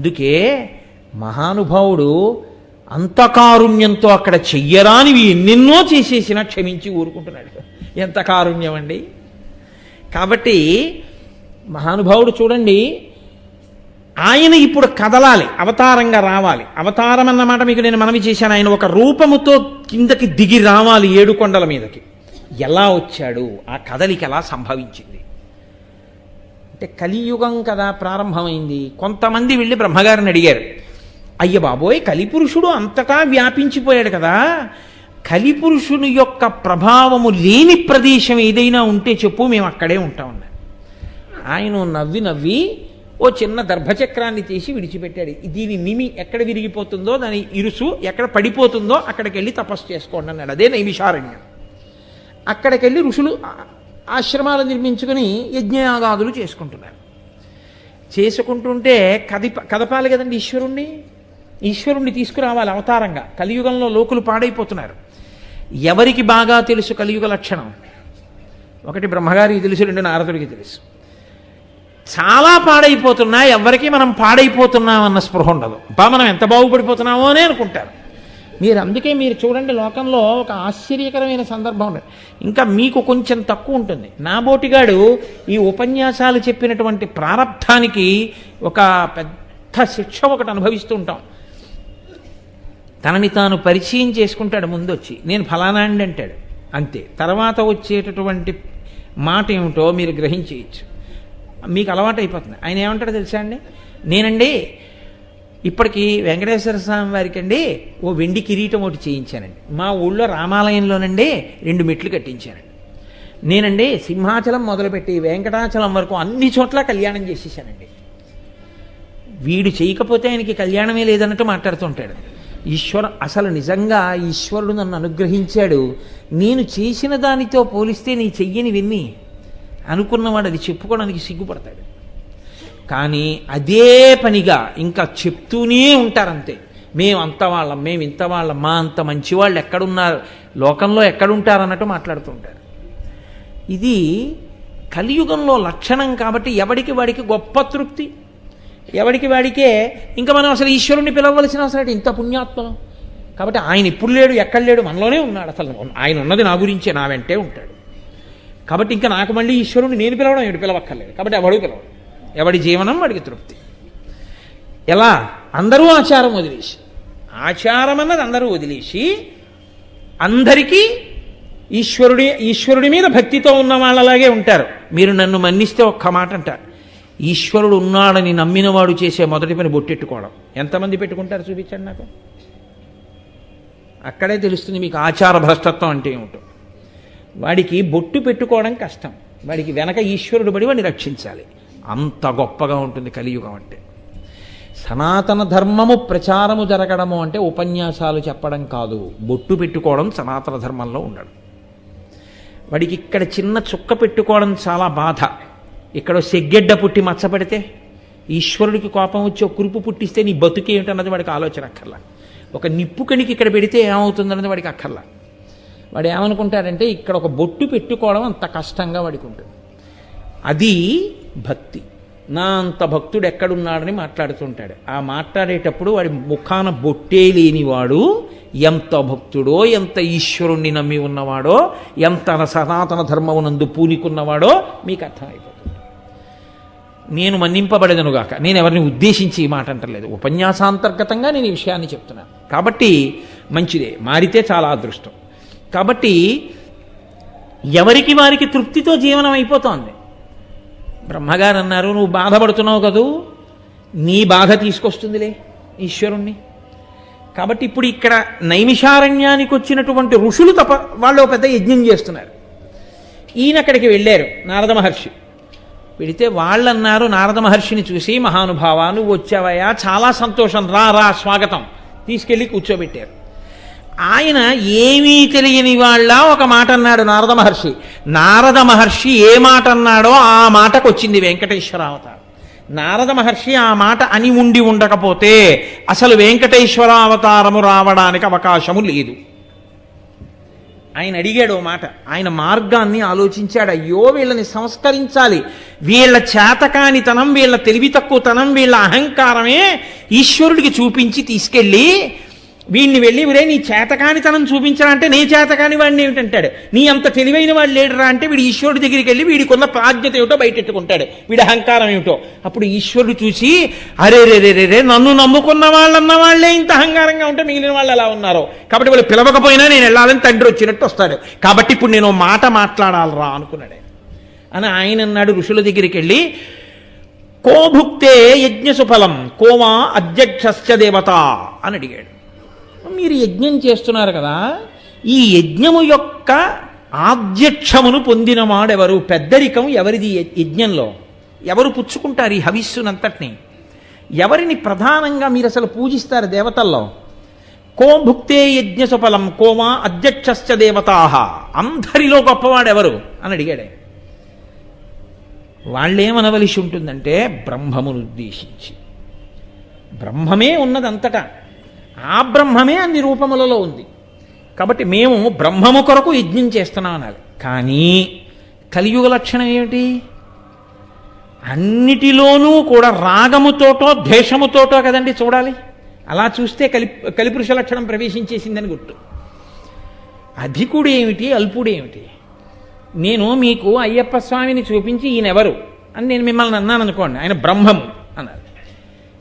అందుకే మహానుభావుడు అంతకారుణ్యంతో అక్కడ చెయ్యరానివి ఎన్నెన్నో చేసేసినా క్షమించి ఊరుకుంటున్నాడు. ఎంత కారుణ్యం అండి! కాబట్టి మహానుభావుడు చూడండి, ఆయన ఇప్పుడు కదలాలి, అవతారంగా రావాలి. అవతారం అన్నమాట మీకు నేను మనవి చేశాను. ఆయన ఒక రూపముతో కిందకి దిగి రావాలి 7 కొండల మీదకి. ఎలా వచ్చాడు? ఆ కదలిక ఎలా సంభవించింది అంటే, కలియుగం కదా ప్రారంభమైంది. కొంతమంది వెళ్ళి బ్రహ్మగారిని అడిగారు, అయ్య బాబోయ్, కలిపురుషుడు అంతటా వ్యాపించిపోయాడు కదా, కలిపురుషుని యొక్క ప్రభావము లేని ప్రదేశం ఏదైనా ఉంటే చెప్పు, మేము అక్కడే ఉంటామన్నారు. ఆయన నవ్వి ఓ చిన్న దర్భచక్రాన్ని తీసి విడిచిపెట్టాడు. దీని నిమి ఎక్కడ విరిగిపోతుందో, దాని ఇరుసు ఎక్కడ పడిపోతుందో అక్కడికి వెళ్ళి తపస్సు చేసుకోండి అన్నాడు. అదే నైమిషారణ్యం. అక్కడికి వెళ్ళి ఋషులు ఆశ్రమాలు నిర్మించుకుని యజ్ఞయాగాదులు చేసుకుంటుంటే కదపాలి కదండి ఈశ్వరుణ్ణి తీసుకురావాలి అవతారంగా. కలియుగంలో లోకులు పాడైపోతున్నారు. ఎవరికి బాగా తెలుసు కలియుగ లక్షణం? ఒకటి బ్రహ్మగారికి తెలుసు, 2 నారదుడికి తెలుసు. చాలా పాడైపోతున్నా, ఎవరికి మనం పాడైపోతున్నామన్న స్పృహ ఉండదు. మనం ఎంత బాగుపడిపోతున్నామో అని అనుకుంటారు. అందుకే మీరు చూడండి, లోకంలో ఒక ఆశ్చర్యకరమైన సందర్భం ఉండదు. ఇంకా మీకు కొంచెం తక్కువ ఉంటుంది. నా బోటిగాడు ఈ ఉపన్యాసాలు చెప్పినటువంటి ప్రారబ్ధానికి ఒక పెద్ద శిక్ష ఒకటి అనుభవిస్తూ ఉంటాం. తనని తాను పరిచయం చేసుకుంటాడు. ముందొచ్చి నేను ఫలానా అండి అంటాడు, అంతే. తర్వాత వచ్చేటటువంటి మాట ఏమిటో మీరు గ్రహించేయచ్చు. మీకు అలవాటు అయిపోతుంది. ఆయన ఏమంటాడో తెలుసా అండి, నేనండి ఇప్పటికీ వెంకటేశ్వర స్వామి వారికి అండి ఓ వెండి కిరీటం ఒకటి చేయించానండి. మా ఊళ్ళో రామాలయంలోనండి 2 మెట్లు కట్టించానండి. నేనండి సింహాచలం మొదలుపెట్టి వెంకటాచలం వరకు అన్ని చోట్ల కళ్యాణం చేసేసానండి. వీడు చేయకపోతే ఆయనకి కళ్యాణమే లేదన్నట్టు మాట్లాడుతుంటాడు. అసలు నిజంగా ఈశ్వరుడు నన్ను అనుగ్రహించాడు, నేను చేసిన దానితో పోలిస్తే నీ చెయ్యనివన్నీ అనుకున్నవాడు అది చెప్పుకోవడానికి సిగ్గుపడతాడు. కానీ అదే పనిగా ఇంకా చెప్తూనే ఉంటారంతే. మేము అంత వాళ్ళం, మేము ఇంత వాళ్ళం, మా అంత మంచివాళ్ళు ఎక్కడున్నారు, లోకంలో ఎక్కడుంటారన్నట్టు మాట్లాడుతుంటారు. ఇది కలియుగంలో లక్షణం. కాబట్టి ఎవడికి వాడికి గొప్ప తృప్తి, ఎవడికి వాడికే. ఇంకా మనం అసలు ఈశ్వరుణ్ణి పిలవలసిన అవసరం, ఇంత పుణ్యాత్మం. కాబట్టి ఆయన ఇప్పుడు లేడు, ఎక్కడ లేడు, మనలోనే ఉన్నాడు. అసలు ఆయన ఉన్నది నా గురించే, నా వెంటే ఉంటాడు. కాబట్టి ఇంకా నాకు మళ్ళీ ఈశ్వరుణ్ణి నేను పిలవడం, ఎవడు పిలవక్కర్లేదు. కాబట్టి ఎవడు పిలవడం, ఎవడి జీవనం వాడికి తృప్తి. ఎలా? అందరూ ఆచారం వదిలేసి, ఆచారం అన్నది అందరూ వదిలేసి అందరికీ ఈశ్వరుడి మీద భక్తితో ఉన్న వాళ్ళలాగే ఉంటారు. మీరు నన్ను మన్నిస్తే ఒక్క మాట అంటారు, ఈశ్వరుడు ఉన్నాడని నమ్మినవాడు చేసే మొదటి పని బొట్టెట్టుకోవడం. ఎంతమంది పెట్టుకుంటారు చూపించండి నాకు. అక్కడే తెలుస్తుంది మీకు ఆచార భ్రష్టత్వం అంటే ఏమిటో. వాడికి బొట్టు పెట్టుకోవడం కష్టం, వాడికి వెనక ఈశ్వరుడు పడి వాడిని రక్షించాలి. అంత గొప్పగా ఉంటుంది కలియుగం అంటే. సనాతన ధర్మము ప్రచారము జరగడము అంటే ఉపన్యాసాలు చెప్పడం కాదు, బొట్టు పెట్టుకోవడం సనాతన ధర్మంలో ఉండడం. వాడికి ఇక్కడ చిన్న చుక్క పెట్టుకోవడం చాలా బాధ. ఇక్కడ సెగ్గెడ్డ పుట్టి మచ్చపడితే, ఈశ్వరుడికి కోపం వచ్చి ఒక కురుపు పుట్టిస్తే నీ బతుకు ఏమిటన్నది వాడికి ఆలోచన అక్కర్లా. ఒక నిప్పు కణికి ఇక్కడ పెడితే ఏమవుతుందన్నది వాడికి అక్కర్లా. వాడు ఏమనుకుంటాడంటే ఇక్కడ ఒక బొట్టు పెట్టుకోవడం అంత కష్టంగా వాడికి ఉంటుంది. అది భక్తి. నా అంత భక్తుడు ఎక్కడున్నాడని మాట్లాడుతుంటాడు. ఆ మాట్లాడేటప్పుడు వాడి ముఖాన బొట్టే లేనివాడు ఎంత భక్తుడో, ఎంత ఈశ్వరుణ్ణి నమ్మి ఉన్నవాడో, ఎంత సనాతన ధర్మమునందు పూనికున్నవాడో మీకు అర్థమైపోతుంది. నేను మన్నింపబడేదనుగాక, నేను ఎవరిని ఉద్దేశించి ఈ మాట అంటలేదు, ఉపన్యాసాంతర్గతంగా నేను ఈ విషయాన్ని చెప్తున్నాను. కాబట్టి మంచిదే, మారితే చాలా అదృష్టం. కాబట్టి ఎవరికి వారికి తృప్తితో జీవనం అయిపోతోంది. బ్రహ్మగారు అన్నారు, నువ్వు బాధపడుతున్నావు కదూ, నీ బాధ తీసుకొస్తుందిలే ఈశ్వరుణ్ణి. కాబట్టి ఇప్పుడు ఇక్కడ నైమిషారణ్యానికి వచ్చినటువంటి ఋషులు వాళ్ళు పెద్ద యజ్ఞం చేస్తున్నారు. ఈయన అక్కడికి వెళ్ళారు, నారద మహర్షి వెళితే వాళ్ళన్నారు నారద మహర్షిని చూసి, మహానుభావా నువ్వు వచ్చావయ్యా, చాలా సంతోషం, రా రా స్వాగతం, తీసుకెళ్ళి కూర్చోబెట్టారు. ఆయన ఏమీ తెలియని వాళ్ళ ఒక మాట అన్నాడు నారద మహర్షి. నారద మహర్షి ఏ మాట అన్నాడో ఆ మాటకు వచ్చింది వెంకటేశ్వర అవతారం. నారద మహర్షి ఆ మాట అని ఉండి ఉండకపోతే అసలు వెంకటేశ్వర అవతారము రావడానికి అవకాశము లేదు. ఆయన అడిగాడు ఓ మాట, ఆయన మార్గాన్ని ఆలోచించాడు. అయ్యో వీళ్ళని సంస్కరించాలి, వీళ్ళ చేతకానితనం, వీళ్ళ తెలివి తక్కువతనం, వీళ్ళ అహంకారమే ఈశ్వరుడికి చూపించి తీసుకెళ్ళి వీడిని వెళ్ళి ఒరే నీ చేతకానితనం చూపించాలంటే నే చేతకాని వాడిని ఏమిటంటాడు, నీ అంత తెలివైన వాడు లేడరా అంటే వీడు ఈశ్వరుడి దగ్గరికి వెళ్ళి వీడికున్న ప్రాజ్ఞత ఏమిటో బయటెట్టుకుంటాడు, వీడి అహంకారం ఏమిటో. అప్పుడు ఈశ్వరుడు చూసి అరే రే రే రే రే నన్ను నమ్ముకున్న వాళ్ళన్న వాళ్ళే ఇంత అహంకారంగా ఉంటే మిగిలిన వాళ్ళు ఎలా ఉన్నారో, కాబట్టి వాళ్ళు పిలవకపోయినా నేను వెళ్ళాలని తండ్రి వచ్చినట్టు వస్తాడు, కాబట్టి ఇప్పుడు నేను మాట మాట్లాడాలరా అనుకున్నాడు. అని ఆయన అన్నాడు ఋషుల దగ్గరికి వెళ్ళి, కో భుక్తే యజ్ఞసుఫలం కోమా అధ్యక్షశ్చ దేవత అని అడిగాడు. మీరు యజ్ఞం చేస్తున్నారు కదా, ఈ యజ్ఞము యొక్క ఆధ్యక్షమును పొందినవాడెవరు, పెద్దరికం ఎవరిది యజ్ఞంలో, ఎవరు పుచ్చుకుంటారు ఈ హవిస్సునంతటిని, ఎవరిని ప్రధానంగా మీరు అసలు పూజిస్తారు దేవతల్లో? కో భుక్తే యజ్ఞ సుఫలం కోమా అధ్యక్షశ్చ దేవతాహ, అందరిలో గొప్పవాడెవరు అని అడిగాడే. వాళ్ళేమనవలసి ఉంటుందంటే బ్రహ్మమును ఉద్దేశించి, బ్రహ్మమే ఉన్నదంతటా, ఆ బ్రహ్మమే అన్ని రూపములలో ఉంది, కాబట్టి మేము బ్రహ్మము కొరకు యజ్ఞం చేస్తున్నాం అనాలి. కానీ కలియుగ లక్షణం ఏమిటి? అన్నిటిలోనూ కూడా రాగముతోటో ద్వేషముతోటో కదండి చూడాలి. అలా చూస్తే కలిపురుష లక్షణం ప్రవేశించేసిందని గుర్తు. అధికుడు ఏమిటి, అల్పుడు ఏమిటి? నేను మీకు అయ్యప్ప స్వామిని చూపించి ఈయనెవరు అని నేను మిమ్మల్ని అన్నాను అనుకోండి, ఆయన బ్రహ్మము అన్నారు.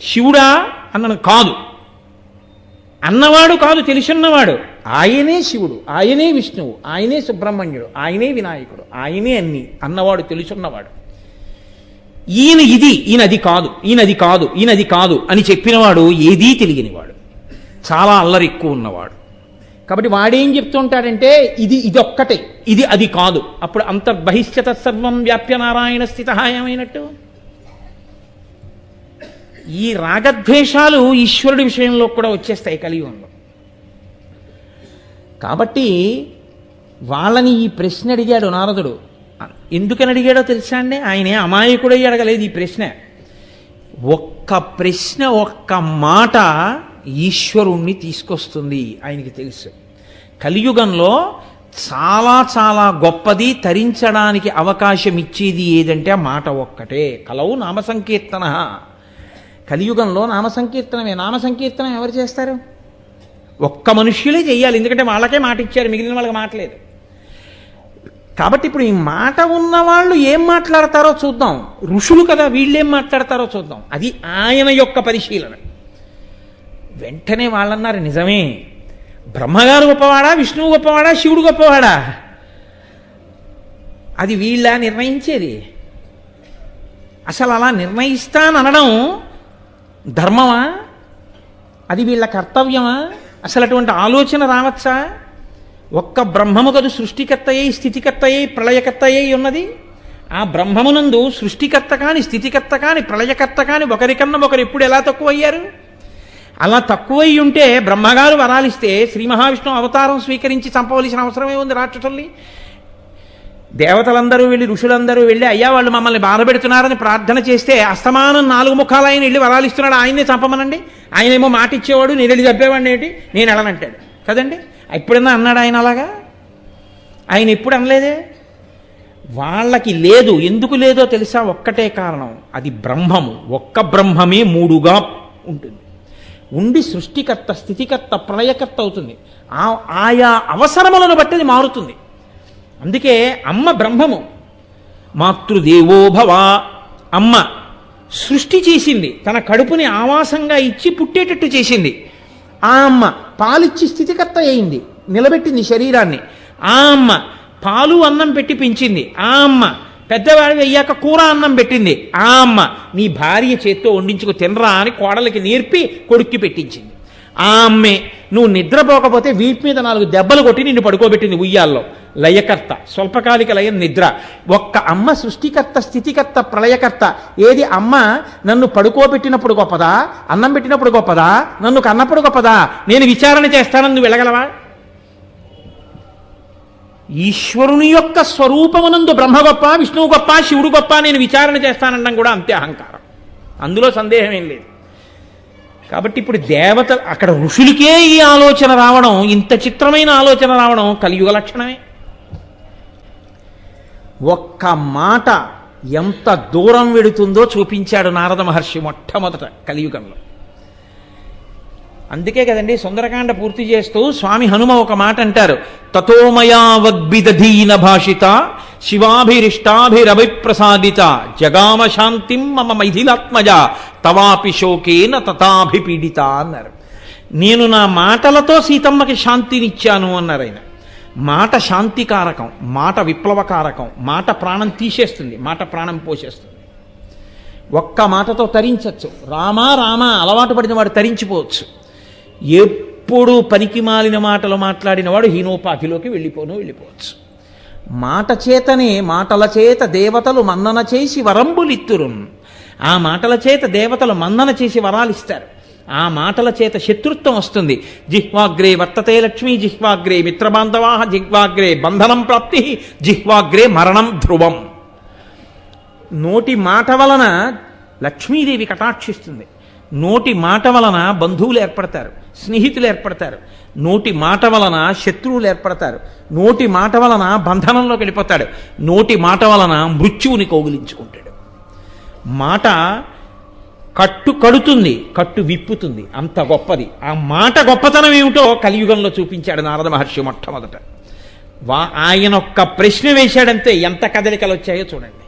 శివుడా అన్నాను, కాదు అన్నవాడు కాదు, తెలుసున్నవాడు. ఆయనే శివుడు, ఆయనే విష్ణువు, ఆయనే సుబ్రహ్మణ్యుడు, ఆయనే వినాయకుడు, ఆయనే అన్ని అన్నవాడు, తెలుసున్నవాడు. ఈయన ఇది, ఈయన అది కాదు, ఈయన అది కాదు, ఈయన అది కాదు అని చెప్పినవాడు ఏదీ తెలియనివాడు, చాలా అల్లరి ఎక్కువ ఉన్నవాడు. కాబట్టి వాడేం చెప్తుంటాడంటే ఇది ఇదొక్కటే, ఇది అది కాదు. అప్పుడు అంతర్బహిష్యత సర్వం వ్యాప్య నారాయణ స్థిత ఏమైనట్టు? ఈ రాగద్వేషాలు ఈశ్వరుడి విషయంలో కూడా వచ్చేస్తాయి కలియుగంలో. కాబట్టి వాళ్ళని ఈ ప్రశ్న అడిగాడు నారదుడు. ఎందుకని అడిగాడో తెలుసా అండి? ఆయనే అమాయకుడై అడగలేదు ఈ ప్రశ్న. ఒక్క ప్రశ్న, ఒక్క మాట ఈశ్వరుణ్ణి తీసుకొస్తుంది, ఆయనకి తెలుసు. కలియుగంలో చాలా చాలా గొప్పది, తరించడానికి అవకాశం ఇచ్చేది ఏదంటే ఆ మాట ఒక్కటే. కలవు నామ సంకీర్తన. కలియుగంలో నామ సంకీర్తనమే. నామ సంకీర్తనం ఎవరు చేస్తారు? ఒక్క మనుష్యులే చెయ్యాలి, ఎందుకంటే వాళ్ళకే మాట ఇచ్చారు, మిగిలిన వాళ్ళకి మాట లేదు. కాబట్టి ఇప్పుడు ఈ మాట ఉన్నవాళ్ళు ఏం మాట్లాడతారో చూద్దాం. ఋషులు కదా, వీళ్ళేం మాట్లాడతారో చూద్దాం. అది ఆయన యొక్క పరిశీలన. వెంటనే వాళ్ళన్నారు, నిజమే, బ్రహ్మగారు గొప్పవాడా, విష్ణువు గొప్పవాడా, శివుడు గొప్పవాడా? అది వీళ్ళ నిర్ణయించేది. అసలు అలా నిర్ణయిస్తాననడం ధర్మమా? అది వీళ్ళ కర్తవ్యమా? అసలు అటువంటి ఆలోచన రావచ్చా? ఒక్క బ్రహ్మము కదు సృష్టికర్తయ్యై స్థితికర్తయ్యై ప్రళయకర్తయ్యై ఉన్నది. ఆ బ్రహ్మమునందు సృష్టికర్త కాని, స్థితికర్త కాని, ప్రళయకర్త కాని ఒకరికన్నా ఒకరు ఎప్పుడు ఎలా తక్కువయ్యారు? అలా తక్కువై ఉంటే బ్రహ్మగారు వరాలిస్తే శ్రీ మహావిష్ణువు అవతారం స్వీకరించి చంపవలసిన అవసరమే ఉంది రాక్షసుల్ని. దేవతలందరూ వెళ్ళి, ఋషులందరూ వెళ్ళి, అయ్యా వాళ్ళు మమ్మల్ని బాధపెడుతున్నారని ప్రార్థన చేస్తే అస్తమానం 4 ముఖాలు ఆయన వెళ్ళి వరాలిస్తున్నాడు, ఆయన్నే చంపమనండి. ఆయనేమో మాట ఇచ్చేవాడు, నేను వెళ్ళి చంపేవాడిని ఏంటి, నేను వెళ్ళనంటాడు కదండి. ఎప్పుడన్నా అన్నాడు ఆయన అలాగా? ఆయన ఎప్పుడు అనలేదే. వాళ్ళకి లేదు. ఎందుకు లేదో తెలుసా? ఒక్కటే కారణం, అది బ్రహ్మము. ఒక్క బ్రహ్మమే 3గా ఉంటుంది. ఉండి సృష్టికర్త, స్థితికర్త, ప్రళయకర్త అవుతుంది. ఆయా అవసరములను బట్టి అది మారుతుంది. అందుకే అమ్మ బ్రహ్మము. మాతృదేవోభవ, అమ్మ సృష్టి చేసింది, తన కడుపుని ఆవాసంగా ఇచ్చి పుట్టేటట్టు చేసింది. ఆ అమ్మ పాలిచ్చి స్థితికర్త అయింది, నిలబెట్టింది శరీరాన్ని. ఆ అమ్మ పాలు అన్నం పెట్టి పెంచింది. ఆ అమ్మ పెద్దవాడివి అయ్యాక కూర అన్నం పెట్టింది. ఆ అమ్మ నీ భార్య చేత్తో వండించుకు తినరా అని కోడలికి నేర్పి కొడుక్కి పెట్టించింది. ఆ అమ్మే నువ్వు నిద్రపోకపోతే వీపు మీద 4 దెబ్బలు కొట్టి నిన్ను పడుకోబెట్టింది ఉయ్యాల్లో. లయకర్త, స్వల్పకాలిక లయం నిద్ర. ఒక్క అమ్మ సృష్టికర్త, స్థితికర్త, ప్రళయకర్త. ఏది అమ్మ నన్ను పడుకోబెట్టినప్పుడు గొప్పదా, అన్నం పెట్టినప్పుడు గొప్పదా, నన్ను కన్నప్పుడు గొప్పదా? నేను విచారణ చేస్తానని నువ్వు వెళ్ళగలవా? ఈశ్వరుని యొక్క స్వరూపమునందు బ్రహ్మ గొప్ప, విష్ణువు గొప్ప, శివుడు గొప్ప, నేను విచారణ చేస్తానడం కూడా అంతే అహంకారం. అందులో సందేహం ఏం లేదు. కాబట్టి ఇప్పుడు దేవత అక్కడ ఋషులకే ఈ ఆలోచన రావడం, ఇంత చిత్రమైన ఆలోచన రావడం కలియుగ లక్షణమే. ఒక్క మాట ఎంత దూరం వెడుతుందో చూపించాడు నారద మహర్షి మొట్టమొదట కలియుగంలో. అందుకే కదండి సుందరకాండ పూర్తి చేస్తూ స్వామి హనుమ ఒక మాట అంటారు, తతోమయా వగ్బిదధీన భాషిత శివాభిరిష్టాభిరభిప్రసాదిత జగామ శాంతిం మమ మైథిలాత్మజ తవాపి శోకేన తథాభిపీడిత అన్నారు. నేను నా మాటలతో సీతమ్మకి శాంతినిచ్చాను అన్నారు ఆయన. మాట శాంతికారకం, మాట విప్లవకారకం, మాట ప్రాణం తీసేస్తుంది, మాట ప్రాణం పోసేస్తుంది. ఒక్క మాటతో తరించచ్చు. రామా రామా అలవాటు పడిన వాడు తరించిపోవచ్చు. ఎప్పుడు పనికి మాలిన మాటలు మాట్లాడిన వాడు హీనోపాధిలోకి వెళ్ళిపోవచ్చు. మాట చేతనే, మాటల చేత దేవతలు మన్నన చేసి వరంబులిత్తురు. ఆ మాటల చేత దేవతలు మన్నన చేసి వరాలు ఇస్తారు. ఆ మాటల చేత శత్రుత్వం వస్తుంది. జిహ్వాగ్రే వర్తతే లక్ష్మీ, జిహ్వాగ్రే మిత్రబాంధవా, జిహ్వాగ్రే బంధనం ప్రాప్తి, జిహ్వాగ్రే మరణం ధ్రువం. నోటి మాట వలన లక్ష్మీదేవి కటాక్షిస్తుంది. నోటి మాట వలన బంధువులు ఏర్పడతారు, స్నేహితులు ఏర్పడతారు. నోటి మాట వలన శత్రువులు ఏర్పడతారు. నోటి మాట వలన బంధనంలోకి వెళ్ళిపోతాడు. నోటి మాట వలన మృత్యువుని కౌగిలించుకుంటాడు. మాట కట్టు కడుతుంది, కట్టు విప్పుతుంది. అంత గొప్పది. ఆ మాట గొప్పతనం ఏమిటో కలియుగంలో చూపించాడు నారద మహర్షి మొట్టమొదట. ఆయన ఒక్క ప్రశ్న వేశాడంతే ఎంత కదలికలు వచ్చాయో చూడండి.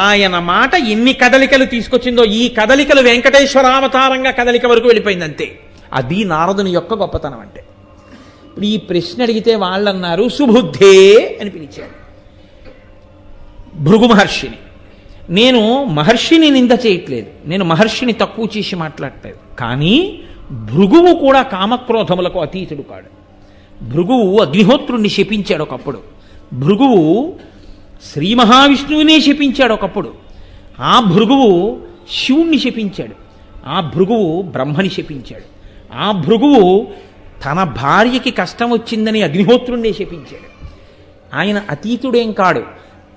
ఆయన మాట ఎన్ని కదలికలు తీసుకొచ్చిందో, ఈ కదలికలు వెంకటేశ్వరావతారంగా కదలిక వరకు వెళ్ళిపోయింది అంతే. అది నారదుని యొక్క గొప్పతనం అంటే. ఇప్పుడు ఈ ప్రశ్న అడిగితే వాళ్ళన్నారు సుబుద్ధే అని పిలిచారు భృగు మహర్షిని. నేను మహర్షిని నింద చేయట్లేదు, నేను మహర్షిని తక్కువ చేసి మాట్లాడలేదు. కానీ భృగువు కూడా కామక్రోధములకు అతీతుడు కాడు. భృగువు అగ్నిహోత్రుణ్ణి శపించాడు ఒకప్పుడు. భృగువు శ్రీ మహావిష్ణువునే శపించాడు ఒకప్పుడు. ఆ భృగువు శివుణ్ణి శపించాడు. ఆ భృగువు బ్రహ్మని శపించాడు. ఆ భృగువు తన భార్యకి కష్టం వచ్చిందని అగ్నిహోత్రుణ్ణే శపించాడు. ఆయన అతీతుడేం కాడు.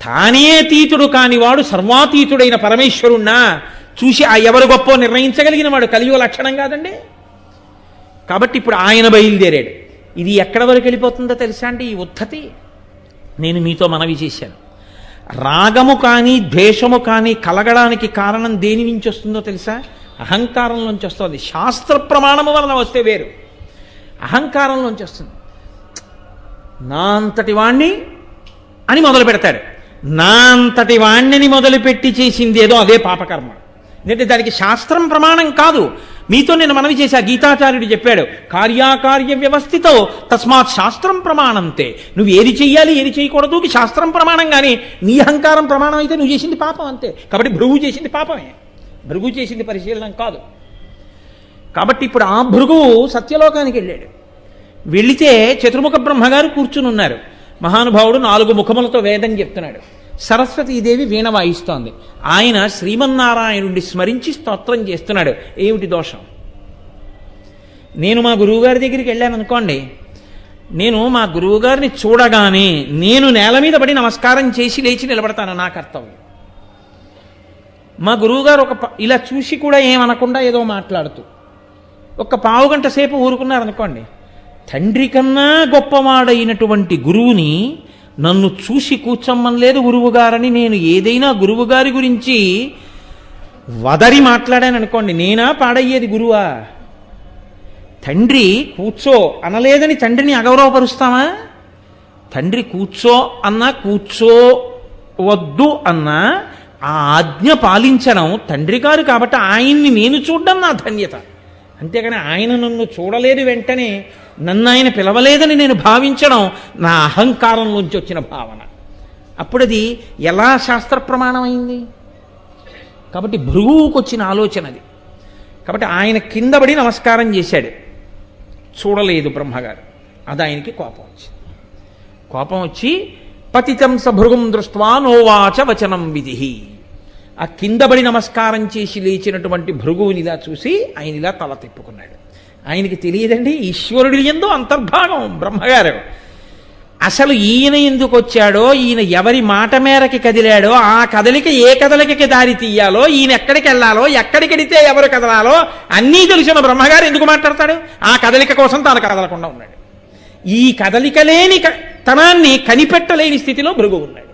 తానే అతీతుడు కానివాడు సర్వాతీతుడైన పరమేశ్వరుణ్ణా చూసి ఆ ఎవరు గొప్ప నిర్ణయించగలిగిన వాడు కలియుగ లక్షణం కాదండి. కాబట్టి ఇప్పుడు ఆయన బయలుదేరాడు. ఇది ఎక్కడ వరకు వెళ్ళిపోతుందో తెలుసా అండి ఈ ఉద్ధతి? నేను మీతో మనవి చేశాను. రాగము కానీ ద్వేషము కానీ కలగడానికి కారణం దేని నుంచి వస్తుందో తెలుసా? అహంకారం నుంచి వస్తుంది. శాస్త్ర ప్రమాణము వలన వస్తే వేరు, అహంకారంలోంచి వస్తుంది. నా అంతటి వాణ్ణి అని మొదలు పెడతాడు. నా అంతటి వాణ్ణిని మొదలుపెట్టి చేసింది ఏదో అదే పాపకర్మ. ఎందుకంటే దానికి శాస్త్రం ప్రమాణం కాదు. మీతో నేను మనవి చేశా, గీతాచార్యుడు చెప్పాడు, కార్యాకార్య వ్యవస్థితో తస్మాత్ శాస్త్రం ప్రమాణంతే. నువ్వు ఏది చెయ్యాలి ఏది చేయకూడదు శాస్త్రం ప్రమాణం. కానీ నీ అహంకారం ప్రమాణం అయితే నువ్వు చేసింది పాపం అంతే. కాబట్టి భృగు చేసింది పాపమే, భృగు చేసింది పరిశీలనం కాదు. కాబట్టి ఇప్పుడు ఆ భృగువు సత్యలోకానికి వెళ్ళాడు. వెళితే చతుర్ముఖ బ్రహ్మగారు కూర్చుని ఉన్నారు. మహానుభావుడు 4 ముఖములతో వేదం చెప్తున్నాడు. సరస్వతీదేవి వీణ వాయిస్తోంది. ఆయన శ్రీమన్నారాయణుడిని స్మరించి స్తోత్రం చేస్తున్నాడు. ఏమిటి దోషం? నేను మా గురువుగారి దగ్గరికి వెళ్ళాను అనుకోండి, నేను మా గురువుగారిని చూడగానే నేను నేల మీద పడి నమస్కారం చేసి లేచి నిలబడతాను, నా కర్తవ్యం. మా గురువుగారు ఇలా చూసి కూడా ఏమనకుండా ఏదో మాట్లాడుతూ ఒక పావుగంట సేపు ఊరుకున్నారనుకోండి, తండ్రి కన్నా గొప్పవాడైనటువంటి గురువుని నన్ను చూసి కూర్చోమ్మనలేదు గురువుగారని నేను ఏదైనా గురువుగారి గురించి వదరి మాట్లాడాను అనుకోండి, నేనా పాడయ్యేది గురువా? తండ్రి కూర్చో అనలేదని తండ్రిని అగౌరవపరుస్తామా? తండ్రి కూర్చో అన్నా కూర్చోవద్దు అన్నా ఆ ఆజ్ఞ పాలించడం తండ్రి గారు. కాబట్టి ఆయన్ని నేను చూడడం నా ధన్యత. అంతేగాని ఆయన నన్ను చూడలేదు, వెంటనే నన్ను ఆయన పిలవలేదని నేను భావించడం నా అహంకారంలోంచి వచ్చిన భావన. అప్పుడది ఎలా శాస్త్ర ప్రమాణం అయింది? కాబట్టి భృగువుకు వచ్చిన ఆలోచన అది. కాబట్టి ఆయన కింద పడి నమస్కారం చేశాడు, చూడలేదు బ్రహ్మగారు. అది ఆయనకి కోపం వచ్చి పతితం సభృగుం దృష్ట్వా నోవాచ వచనం విధి. ఆ కిందబడి నమస్కారం చేసి లేచినటువంటి భృగువుని ఇలా చూసి ఆయన ఇలా తల తిప్పుకున్నాడు. ఆయనకి తెలియదండి ఈశ్వరుడి యందు అంతర్భాగం బ్రహ్మగారు. అసలు ఈయన ఎందుకు వచ్చాడో, ఈయన ఎవరి మాట మేరకి కదిలాడో, ఆ కదలిక ఏ కదలికకి దారి తీయాలో, ఈయన ఎక్కడికి వెళ్ళాలో, ఎక్కడికి వెడితే ఎవరు కదలాలో అన్నీ తెలిసిన బ్రహ్మగారు ఎందుకు మాట్లాడతాడు? ఆ కదలిక కోసం తాను కదలకుండా ఉన్నాడు. ఈ కదలిక లేని తనాన్ని కనిపెట్టలేని స్థితిలో భృగు ఉన్నాడు.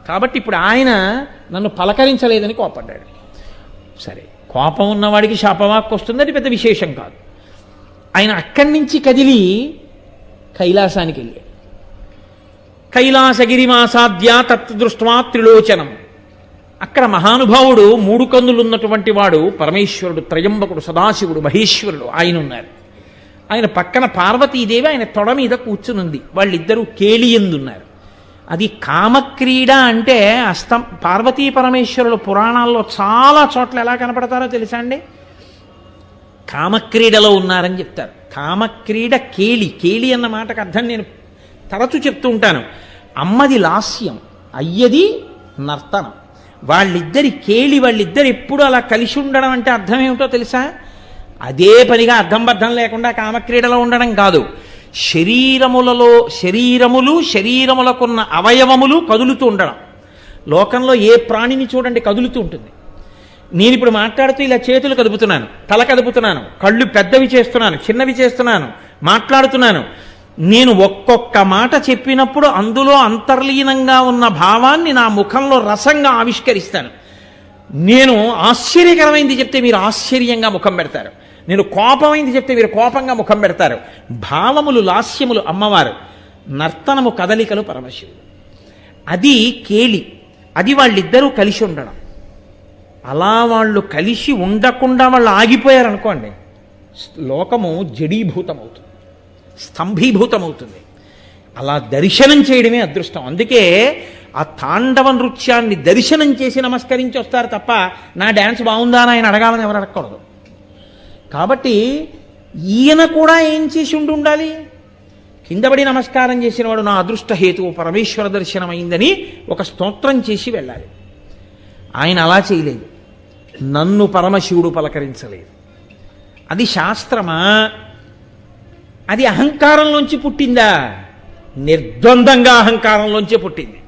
కాబట్టి ఇప్పుడు ఆయన నన్ను పలకరించలేదని కోపడ్డాడు. సరే, కోపం ఉన్నవాడికి శాపవాక్కు వస్తుంది, అది పెద్ద విశేషం కాదు. ఆయన అక్కడి నుంచి కదిలి కైలాసానికి వెళ్ళాడు. కైలాసగిరిమాసాద్య తత్తృష్ట్వా త్రిలోచనం. అక్కడ మహానుభావుడు 3 కన్నులు ఉన్నటువంటి వాడు పరమేశ్వరుడు, త్రయంబకుడు, సదాశివుడు, మహేశ్వరుడు ఆయన ఉన్నారు. ఆయన పక్కన పార్వతీదేవి ఆయన తొడ మీద కూర్చునుంది. వాళ్ళిద్దరూ కేళియందున్నారు. అది కామక్రీడ అంటే పార్వతీ పరమేశ్వరులు పురాణాల్లో చాలా చోట్ల ఎలా కనపడతారో తెలుసా అండి? కామక్రీడలో ఉన్నారని చెప్తారు. కామక్రీడ కేళి అన్న మాటకు అర్థం నేను తరచు చెప్తూ ఉంటాను. అమ్మది లాస్యం, అయ్యది నర్తనం. వాళ్ళిద్దరు ఎప్పుడు అలా కలిసి ఉండడం అంటే అర్థం ఏమిటో తెలుసా? అదే పనిగా అర్థం బద్ధం లేకుండా కామక్రీడలో ఉండడం కాదు. శరీరములు శరీరములకున్న అవయవములు కదులుతూ ఉండడం. లోకంలో ఏ ప్రాణిని చూడండి కదులుతూ ఉంటుంది. నేను ఇప్పుడు మాట్లాడుతూ ఇలా చేతులు కదుపుతున్నాను, తల కదుపుతున్నాను, కళ్ళు పెద్దవి చేస్తున్నాను, చిన్నవి చేస్తున్నాను, మాట్లాడుతున్నాను. నేను ఒక్కొక్క మాట చెప్పినప్పుడు అందులో అంతర్లీనంగా ఉన్న భావాన్ని నా ముఖంలో రసంగా ఆవిష్కరిస్తాను. నేను ఆశ్చర్యకరమైంది చెప్తే మీరు ఆశ్చర్యంగా ముఖం పెడతారు. నేను కోపమైంది చెప్తే మీరు కోపంగా ముఖం పెడతారు. భావములు లాస్యములు అమ్మవారు, నర్తనము కదలికలు పరమశివుడు. అది కేళి. అది వాళ్ళిద్దరూ కలిసి ఉండడం. అలా వాళ్ళు కలిసి ఉండకుండా వాళ్ళు ఆగిపోయారనుకోండి, లోకము జడీభూతమవుతుంది, స్తంభీభూతమవుతుంది. అలా దర్శనం చేయడమే అదృష్టం. అందుకే ఆ తాండవ నృత్యాన్ని దర్శనం చేసి నమస్కరించి వస్తారు తప్ప నా డ్యాన్స్ బాగుందా అని ఆయన అడగాలని ఎవరు అడగకూడదు. కాబట్టి ఈయన కూడా ఏం చేసి ఉండాలి? కిందపడి నమస్కారం చేసిన వాడు నా అదృష్ట హేతువు పరమేశ్వర దర్శనం అయిందని ఒక స్తోత్రం చేసి వెళ్ళాలి. ఆయన అలా చేయలేదు. నన్ను పరమశివుడు పలకరించలేదు. అది శాస్త్రమా? అది అహంకారంలోంచి పుట్టిందా? నిర్ద్వందంగా అహంకారంలోంచే పుట్టింది.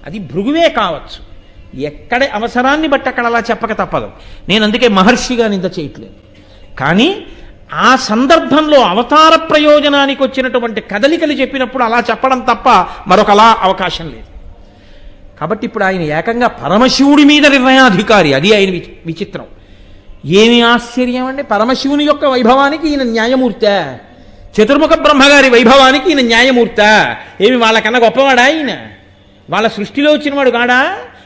అది భృగువే కావచ్చు. ఎక్కడ అవసరాన్ని బట్టి అక్కడ అలా చెప్పక తప్పదు. నేను అందుకే మహర్షిగా నింద చేయట్లేదు. కానీ ఆ సందర్భంలో అవతార ప్రయోజనానికి వచ్చినటువంటి కదలికలు చెప్పినప్పుడు అలా చెప్పడం తప్ప మరొకలా అవకాశం లేదు. కాబట్టి ఇప్పుడు ఆయన ఏకంగా పరమశివుడి మీద నిర్ణయాధికారి. అది ఆయన విచిత్రం. ఏమి ఆశ్చర్యం అండి! పరమశివుని యొక్క వైభవానికి ఈయన న్యాయమూర్తే, చతుర్ముఖ బ్రహ్మగారి వైభవానికి ఈయన న్యాయమూర్త. ఏమి వాళ్ళకన్నా గొప్పవాడా ఆయన? వాళ్ళ సృష్టిలో వచ్చినవాడు కాడా?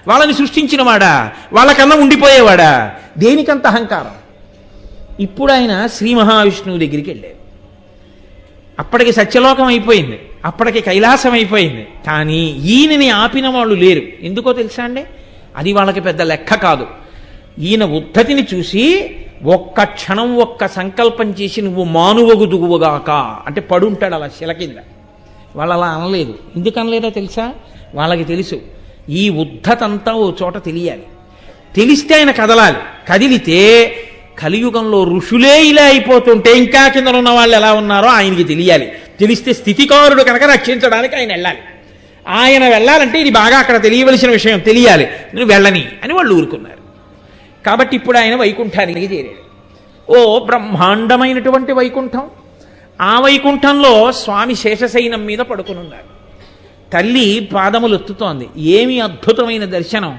వాళ్ళని సృష్టించినవాడా? వాళ్ళకన్నా ఉండిపోయేవాడా? దేనికంత అహంకారం? ఇప్పుడు ఆయన శ్రీ మహావిష్ణువు దగ్గరికి వెళ్ళారు. అప్పటికి సత్యలోకం అయిపోయింది, అప్పటికి కైలాసం అయిపోయింది. కానీ ఈయనని ఆపిన వాళ్ళు లేరు. ఎందుకో తెలుసా అండి? అది వాళ్ళకి పెద్ద లెక్క కాదు. ఈయన ఉద్ధతిని చూసి ఒక్క క్షణం ఒక్క సంకల్పం చేసి నువ్వు మానువగుదుగుగాక అంటే పడుంటాడు అలా శిల కింద. వాళ్ళు అలా అనలేదు. ఎందుకు అనలేదో తెలుసా? వాళ్ళకి తెలుసు ఈ ఉద్ధతంతా ఓ చోట తెలియాలి. తెలిస్తే ఆయన కదలాలి. కదిలితే కలియుగంలో ఋషులే ఇలా అయిపోతుంటే ఇంకా కింద ఉన్న వాళ్ళు ఎలా ఉన్నారో ఆయనకి తెలియాలి. తెలిస్తే స్థితికారుడు కనుక రక్షించడానికి ఆయన వెళ్ళాలి. ఆయన వెళ్ళాలంటే ఇది బాగా అక్కడ తెలియవలసిన విషయం తెలియాలి. నువ్వు వెళ్ళని అని వాళ్ళు ఊరుకున్నారు. కాబట్టి ఇప్పుడు ఆయన వైకుంఠానికి చేరాడు. ఓ బ్రహ్మాండమైనటువంటి వైకుంఠం. ఆ వైకుంఠంలో స్వామి శేషశయనం మీద పడుకునున్నారు. తల్లి పాదములు ఎత్తుతోంది. ఏమి అద్భుతమైన దర్శనం!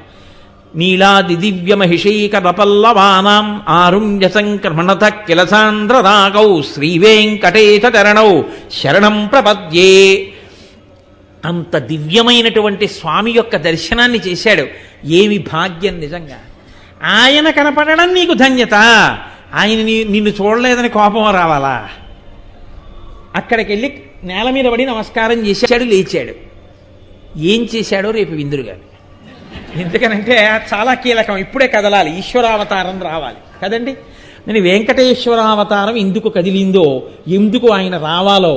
నీలాది దివ్య మహిషైక రపల్లవానాం ఆరుణ్య సంక్రమణత కిలసాంద్రరాగౌ శ్రీవేంకటేశ చరణౌ శరణం ప్రపద్యే. అంత దివ్యమైనటువంటి స్వామి యొక్క దర్శనాన్ని చేశాడు. ఏమి భాగ్యం నిజంగా! ఆయన కనపడడం నీకు ధన్యత. ఆయన నిన్ను చూడలేదని కోపం రావాలా? అక్కడికి వెళ్ళి నేల మీద పడి నమస్కారం చేశాడు, లేచాడు. ఏం చేశాడో రేపు విందురు గారు. ఎందుకనంటే చాలా కీలకం. ఇప్పుడే కదలాలి, ఈశ్వరావతారం రావాలి కదండి. నేను వెంకటేశ్వరావతారం ఎందుకు కదిలిందో, ఎందుకు ఆయన రావాలో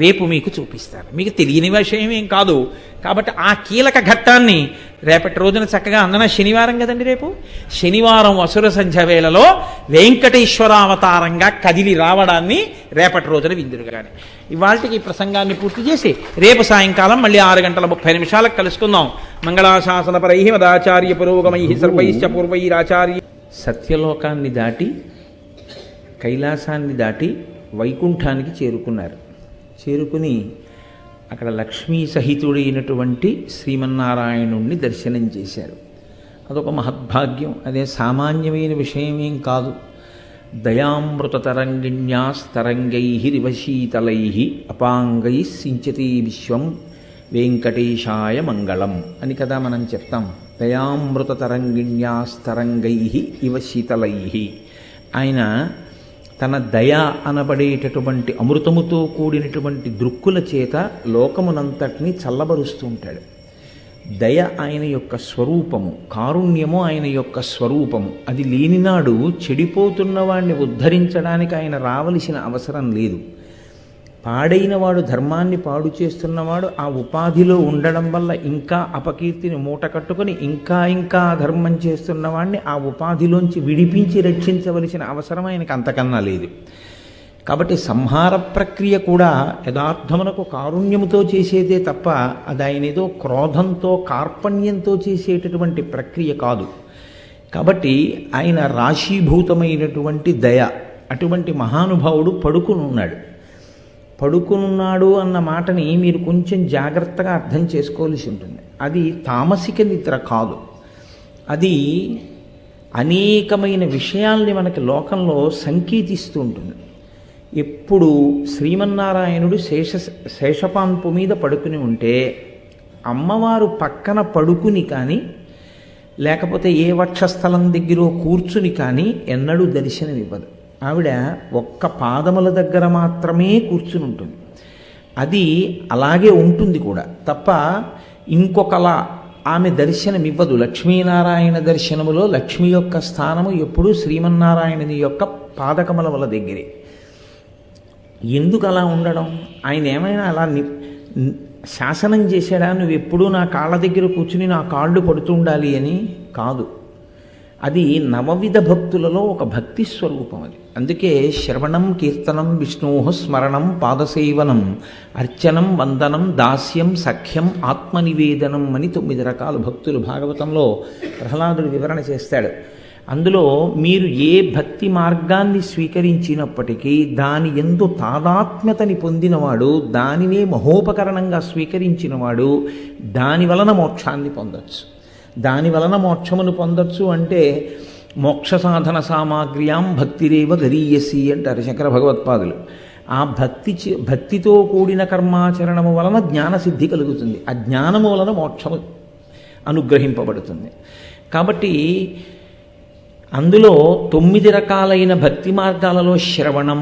రేపు మీకు చూపిస్తాను. మీకు తెలియని విషయం ఏం కాదు, కాబట్టి ఆ కీలక ఘట్టాన్ని రేపటి రోజున చక్కగా అందన శనివారం కదండి, రేపు శనివారం అసుర సంధ్య వేళలో వెంకటేశ్వరావతారంగా కదిలి రావడాన్ని రేపటి రోజున విందురుగానే. ఇవాళకి ఈ ప్రసంగాన్ని పూర్తి చేసి రేపు సాయంకాలం మళ్ళీ 6:30 కలుసుకుందాం. మంగళాశాసనపరై మదాచార్య పురోగమై సర్వైశ్చ పూర్వైరాచార్య. సత్యలోకాన్ని దాటి కైలాసాన్ని దాటి వైకుంఠానికి చేరుకున్నారు. చేరుకుని అక్కడ లక్ష్మీ సహితుడైనటువంటి శ్రీమన్నారాయణుణ్ణి దర్శనం చేశారు. అదొక మహద్భాగ్యం. అదే సామాన్యమైన విషయమేం కాదు. దయామృతతరంగిణ్యాస్తరంగై రివశీతలై అపాంగై సించతి విశ్వం వెంకటేశాయ మంగళం అని కదా మనం చెప్తాం. దయామృతతరంగిణ్యాస్తరంగై ఇవ శీతలై. ఆయన తన దయ అనబడేటటువంటి అమృతముతో కూడినటువంటి దృక్కుల చేత లోకమునంతటినీ చల్లబరుస్తూ ఉంటాడు. దయ ఆయన యొక్క స్వరూపము, కారుణ్యము ఆయన యొక్క స్వరూపము. అది లేనినాడు చెడిపోతున్న వాడిని ఉద్ధరించడానికి ఆయన రావలసిన అవసరం లేదు. పాడైన వాడు, ధర్మాన్ని పాడు చేస్తున్నవాడు ఆ ఉపాధిలో ఉండడం వల్ల ఇంకా అపకీర్తిని మూట కట్టుకొని ఇంకా ఇంకా ధర్మం చేస్తున్నవాడిని ఆ ఉపాధిలోంచి విడిపించి రక్షించవలసిన అవసరం ఆయనకు అంతకన్నా లేదు. కాబట్టి సంహార ప్రక్రియ కూడా యథార్థమునకు కారుణ్యముతో చేసేదే తప్ప అది ఆయన ఏదో క్రోధంతో కార్పణ్యంతో చేసేటటువంటి ప్రక్రియ కాదు. కాబట్టి ఆయన రాశీభూతమైనటువంటి దయ. అటువంటి మహానుభావుడు పడుకునున్నాడు. పడుకునున్నాడు అన్న మాటని మీరు కొంచెం జాగ్రత్తగా అర్థం చేసుకోవాల్సి ఉంటుంది. అది తామసిక నిద్ర కాదు. అది అనేకమైన విషయాల్ని మనకి లోకంలో సంకేతిస్తూ ఉంటుంది. ఎప్పుడు శ్రీమన్నారాయణుడు శేషపాన్పు మీద పడుకుని ఉంటే అమ్మవారు పక్కన పడుకుని కానీ లేకపోతే ఏ వక్షస్థలం దగ్గర కూర్చుని కానీ ఎన్నడూ దర్శనమివ్వదు. ఆవిడ ఒక్క పాదముల దగ్గర మాత్రమే కూర్చుని ఉంటుంది. అది అలాగే ఉంటుంది కూడా తప్ప ఇంకొకలా ఆమె దర్శనమివ్వదు. లక్ష్మీనారాయణ దర్శనములో లక్ష్మి యొక్క స్థానము ఎప్పుడూ శ్రీమన్నారాయణుని యొక్క పాదకమలముల దగ్గరే. ఎందుకు అలా ఉండడం? ఆయన ఏమైనా అలా శాసనం చేశాడా, నువ్వు ఎప్పుడూ నా కాళ్ళ దగ్గర కూర్చుని నా కాళ్ళు పడుతుండాలి అని? కాదు. అది నవవిధ భక్తులలో ఒక భక్తి స్వరూపం. అది అందుకే శ్రవణం, కీర్తనం, విష్ణోః స్మరణం, పాదసేవనం, అర్చనం, వందనం, దాస్యం, సఖ్యం, ఆత్మనివేదనం అని 9 రకాల భక్తులు భాగవతంలో ప్రహ్లాదుడు వివరణ చేస్తాడు. అందులో మీరు ఏ భక్తి మార్గాన్ని స్వీకరించినప్పటికీ దాని యందు తాదాత్మ్యతని పొందినవాడు, దానినే మహోపకరణంగా స్వీకరించినవాడు దాని వలన మోక్షాన్ని పొందొచ్చు. దాని వలన మోక్షమును పొందొచ్చు అంటే మోక్ష సాధన సామాగ్ర్యాం భక్తిరేవ గరీయసి అంటారు శంకర భగవత్పాదులు. ఆ భక్తితో కూడిన కర్మాచరణము వలన జ్ఞానసిద్ధి కలుగుతుంది. ఆ జ్ఞానము వలన మోక్షము అనుగ్రహింపబడుతుంది. కాబట్టి అందులో 9 రకాలైన భక్తి మార్గాలలో శ్రవణం,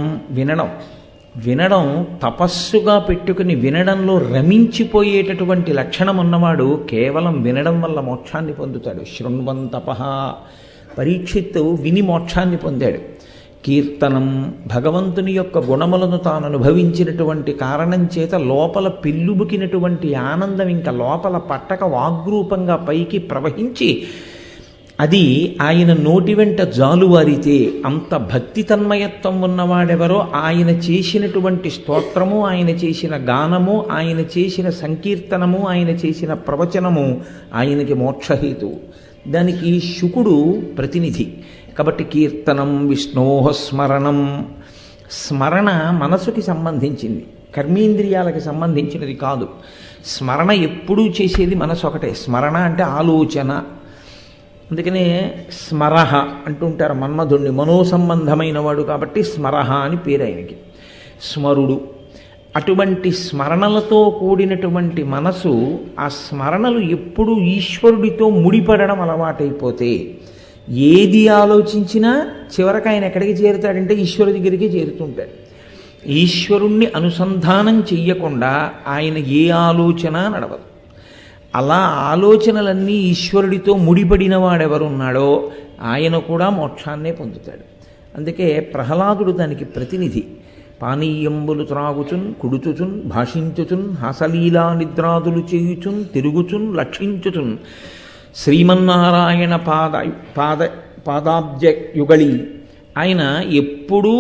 వినడం తపస్సుగా పెట్టుకుని వినడంలో రమించిపోయేటటువంటి లక్షణం ఉన్నవాడు కేవలం వినడం వల్ల మోక్షాన్ని పొందుతాడు. శృణ్వన్ తపః, పరీక్షిత్తు విని మోక్షాన్ని పొందాడు. కీర్తనం, భగవంతుని యొక్క గుణములను తాను అనుభవించినటువంటి కారణం చేత లోపల పిల్లుబుకినటువంటి ఆనందం ఇంకా లోపల పట్టక వాగ్రూపంగా పైకి ప్రవహించి అది ఆయన నోటి వెంట జాలువారితే అంత భక్తి తన్మయత్వం ఉన్నవాడెవరో ఆయన చేసినటువంటి స్తోత్రము, ఆయన చేసిన గానము, ఆయన చేసిన సంకీర్తనము, ఆయన చేసిన ప్రవచనము ఆయనకి మోక్షహేతువు. దానికి శుకుడు ప్రతినిధి. కాబట్టి కీర్తనం, విష్ణోః స్మరణం. స్మరణ మనసుకి సంబంధించింది, కర్మేంద్రియాలకి సంబంధించినది కాదు. స్మరణ ఎప్పుడూ చేసేది మనసు ఒకటే. స్మరణ అంటే ఆలోచన. అందుకనే స్మరహ అంటుంటారు మన్మధుణ్ణి, మనోసంబంధమైన వాడు కాబట్టి స్మరహ అని పేరు ఆయనకి. స్మరుడు. అటువంటి స్మరణలతో కూడినటువంటి మనసు, ఆ స్మరణలు ఎప్పుడూ ఈశ్వరుడితో ముడిపడడం అలవాటైపోతే ఏది ఆలోచించినా చివరికి ఆయన ఎక్కడికి చేరుతాడంటే ఈశ్వరుడి దగ్గరికి చేరుతుంటాడు. ఈశ్వరుణ్ణి అనుసంధానం చెయ్యకుండా ఆయన ఏ ఆలోచన నడవదు. అలా ఆలోచనలన్నీ ఈశ్వరుడితో ముడిపడిన వాడెవరున్నాడో ఆయన కూడా మోక్షాన్నే పొందుతాడు. అందుకే ప్రహ్లాదుడు దానికి ప్రతినిధి. పానీయంబులు త్రాగుచున్ కుడుచుచున్ భాషించుచున్ హాసలీలా నిద్రాదులు చేయుచున్ తిరుగుచున్ లక్షించుచున్ శ్రీమన్నారాయణ పాదాబ్జ యుగళి. ఆయన ఎప్పుడూ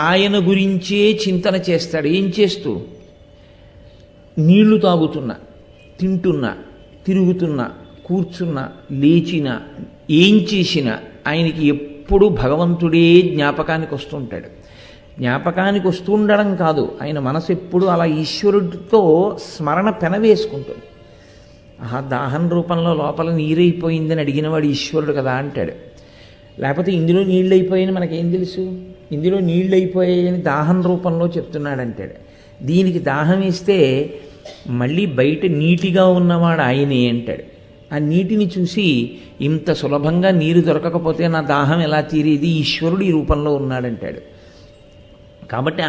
ఆయన గురించే చింతన చేస్తాడు. ఏం చేస్తూ? నీళ్లు తాగుతున్నా, తింటున్నా, తిరుగుతున్నా, కూర్చున్నా, లేచినా, ఏం చేసినా ఆయనకి ఎప్పుడు భగవంతుడే జ్ఞాపకానికి వస్తుంటాడు. జ్ఞాపకానికి వస్తుండడం కాదు, ఆయన మనసు ఎప్పుడు అలా ఈశ్వరుడితో స్మరణ పెనవేసుకుంటుంది. ఆహా, దాహం రూపంలో లోపల నీరైపోయిందని అడిగినవాడు ఈశ్వరుడు కదా అంటాడు. లేకపోతే ఇందులో నీళ్ళు అయిపోయాయని మనకేం తెలుసు? ఇందులో నీళ్ళు అయిపోయాయని దాహం రూపంలో చెప్తున్నాడు అంటాడు. దీనికి దాహం వేస్తే మళ్ళీ బయట నీటిగా ఉన్నవాడు ఆయనే అంటాడు. ఆ నీటిని చూసి ఇంత సులభంగా నీరు దొరకకపోతే నా దాహం ఎలా తీరేది? ఈశ్వరుడు ఈ రూపంలో ఉన్నాడంటాడు. కాబట్టి